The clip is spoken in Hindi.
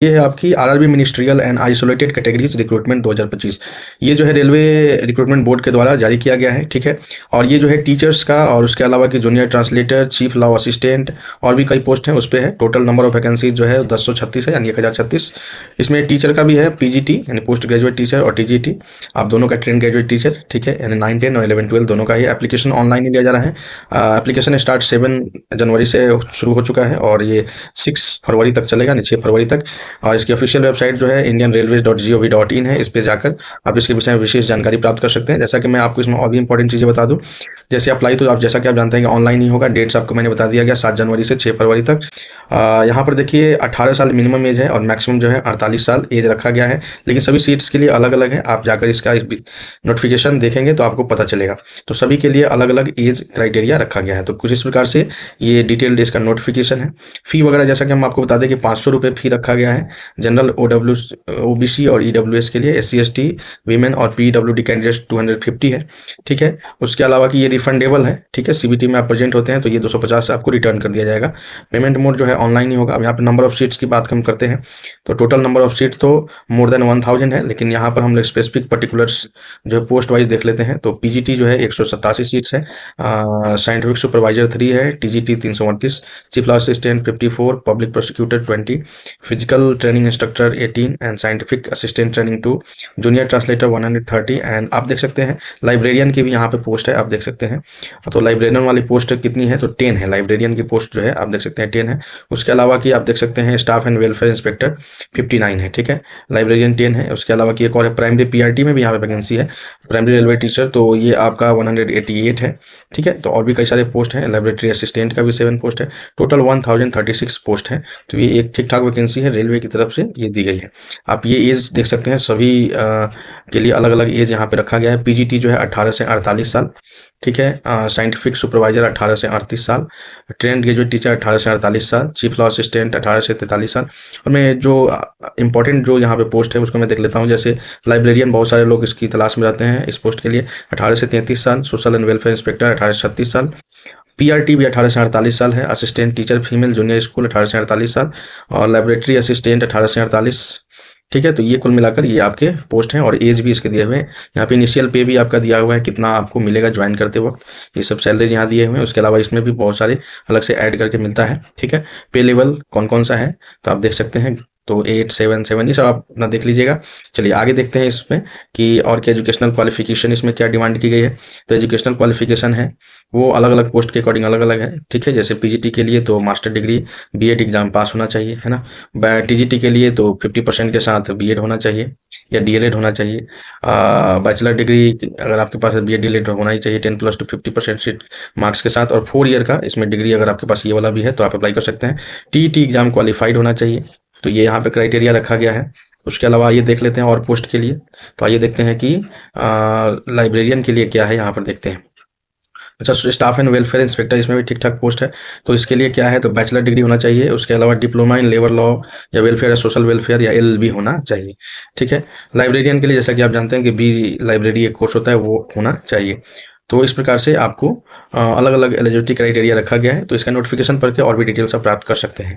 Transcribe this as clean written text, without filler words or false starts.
ये है आपकी RRB ministerial and isolated categories recruitment 2025। ये जो है रेलवे रिक्रूटमेंट बोर्ड के द्वारा जारी किया गया है, ठीक है। और ये जो है टीचर्स का और उसके अलावा कि junior translator, chief law assistant और भी कई पोस्ट हैं उस पे है। टोटल नंबर ऑफ वैकेंसीज जो है 1036 है, यानी 1036। इसमें टीचर का भी है, पीजीटी यानी पोस्ट ग्रेजुएट टीचर और टीजीटी, आप दोनों का ट्रेन ग्रेजुएट टीचर, ठीक है। यानी 9, 10 और 11, 12 दोनों का ही एप्लीकेशन ऑनलाइन ही लिया जा रहा है। एप्लीकेशन स्टार्ट 7 जनवरी से शुरू हो चुका है और ये 6 फरवरी तक चलेगा, यानी 6 फरवरी तक। और इसकी ऑफिशियल वेबसाइट जो है indianrailways.gov.in है। इस पे जाकर आप इसके विषय में विशेष जानकारी प्राप्त कर सकते हैं। जैसा कि मैं आपको इसमें और भी इंपॉर्टेंट चीज़ें बता दूं, जैसे अप्लाई तो आप जैसा कि आप जानते हैं कि ऑनलाइन ही होगा। डेट्स आपको मैंने बता दिया गया 7 जनवरी से 6 फरवरी तक। यहाँ पर देखिए 18 साल मिनिमम एज है और मैक्सिमम जो है 48 साल एज रखा गया है, लेकिन सभी सीट्स के लिए अलग अलग है। आप जाकर इसका नोटिफिकेशन देखेंगे तो आपको पता चलेगा। तो सभी के लिए अलग अलग एज क्राइटेरिया रखा गया है। तो कुछ इस प्रकार से ये डिटेल्ड इसका नोटिफिकेशन है। फी वगैरह जैसा कि हम आपको बता दें कि 500 रुपये फी रखा गया है जनरल, ओबीसी और ईडब्ल्यूएस के लिए। एससी एसटी वीमेन और पीडब्ल्यूडी कैंडिडेट्स 250 है, ठीक है। उसके अलावा कि ये रिफंडेबल है, ठीक है। सीबीटी में आप प्रेजेंट होते हैं तो ये 250 आपको रिटर्न कर दिया जाएगा। पेमेंट मोड जो है ऑनलाइन ही होगा। अब यहाँ पे नंबर ऑफ सीट्स की बात हम करते हैं तो टोटल नंबर ऑफ सीट्स तो मोर देन 1000 है, लेकिन यहाँ पर हम लोग स्पेसिफिक पर्टिकुलर्स जो है पोस्ट वाइज देख लेते हैं। तो पीजीटी जो है 187 सीट्स है, साइंटिफिक सुपरवाइजर 3 है, TGT 338, chief law assistant 54, public prosecutor 20, physical training instructor 18 and scientific assistant training 2, junior translator 130। And आप देख सकते हैं लाइब्रेरियन की भी यहाँ पे पोस्ट है, आप देख सकते हैं। तो लाइब्रेरियन वाली पोस्ट कितनी है तो 10 है। लाइब्रेरियन की पोस्ट जो है आप देख सकते हैं 10 है। उसके अलावा कि आप देख सकते हैं स्टाफ एंड वेलफेयर इंस्पेक्टर 59 है, ठीक है। लाइब्रेरियन 10 है। उसके अलावा कि एक और है प्राइमरी पीआरटी में भी यहाँ पे वैकेंसी है, प्राइमरी रेलवे टीचर, तो ये आपका 188 है, ठीक है। तो और भी कई सारे पोस्ट हैं। लाइब्रेटरी असिस्टेंट का भी 7 पोस्ट है। टोटल 1036 पोस्ट है। तो ये एक ठीक ठाक वैकेंसी है, रेलवे की तरफ से ये दी गई है। आप ये एज देख सकते हैं, सभी के लिए अलग अलग एज यहाँ पे रखा गया है। पीजीटी जो है 18 से 48 साल, ठीक है। साइंटिफिक सुपरवाइजर 18 से 38 साल, ट्रेन ग्रेजुएट टीचर 18 से 48 साल, चीफ लॉ असिस्टेंट 18 से 43 साल। और मैं जो इंपॉर्टेंट जो यहाँ पे पोस्ट है उसको मैं देख लेता हूँ। जैसे लाइब्रेरियन, बहुत सारे लोग इसकी तलाश में रहते हैं इस पोस्ट के लिए, 18 से 33 साल। सोशल एंड वेलफेयर इंस्पेक्टर 18 से 36 साल। पीआरटी भी 18 से 48 साल है। Assistant teacher female junior school 18 से 48 साल और लाइब्रेटरी असिस्टेंट 18 से 48, ठीक है। तो ये कुल मिलाकर ये आपके पोस्ट हैं और एज भी इसके दिए हुए हैं। यहाँ पे इनिशियल पे भी आपका दिया हुआ है, कितना आपको मिलेगा ज्वाइन करते वक्त, ये सब सैलरीज यहाँ दिए हुए हैं। उसके अलावा इसमें भी बहुत सारे अलग से ऐड करके मिलता है, ठीक है। पे लेवल कौन कौन सा है तो आप देख सकते हैं। तो 8, 7, 7 ये सब आप अपना देख लीजिएगा। चलिए आगे देखते हैं इसमें कि और क्या एजुकेशनल क्वालिफिकेशन इसमें क्या डिमांड की गई है। तो एजुकेशनल क्वालिफिकेशन है वो अलग अलग पोस्ट के अकॉर्डिंग अलग अलग है, ठीक है। जैसे पीजीटी के लिए तो master degree BEd exam pass होना चाहिए, है ना। टीजीटी के लिए तो 50% के साथ बीएड होना चाहिए या डीएलएड होना चाहिए। बैचलर डिग्री अगर आपके पास बीएड डीएलएड होना ही चाहिए 10+ टू 50% सीट मार्क्स के साथ, और 4 ईयर का इसमें डिग्री अगर आपके पास ये वाला भी है तो आप अप्लाई कर सकते हैं। टीईटी एग्जाम क्वालिफाइड होना चाहिए, तो ये यहाँ पे क्राइटेरिया रखा गया है। उसके अलावा ये देख लेते हैं और पोस्ट के लिए। तो आइए देखते हैं कि लाइब्रेरियन के लिए क्या है, यहाँ पर देखते हैं। अच्छा, स्टाफ एंड वेलफेयर इंस्पेक्टर इसमें भी ठीक ठाक पोस्ट है। तो इसके लिए क्या है तो बैचलर डिग्री होना चाहिए। उसके अलावा डिप्लोमा इन लेबर लॉ या वेलफेयर या सोशल वेलफेयर या एलएलबी होना चाहिए, ठीक है। लाइब्रेरियन के लिए जैसा कि आप जानते हैं कि बी लाइब्रेरी एक कोर्स होता है, वो होना चाहिए। तो इस प्रकार से आपको अलग अलग एलिजिबिलिटी क्राइटेरिया रखा गया है। तो इसका नोटिफिकेशन पढ़ के और भी डिटेल्स आप प्राप्त कर सकते हैं।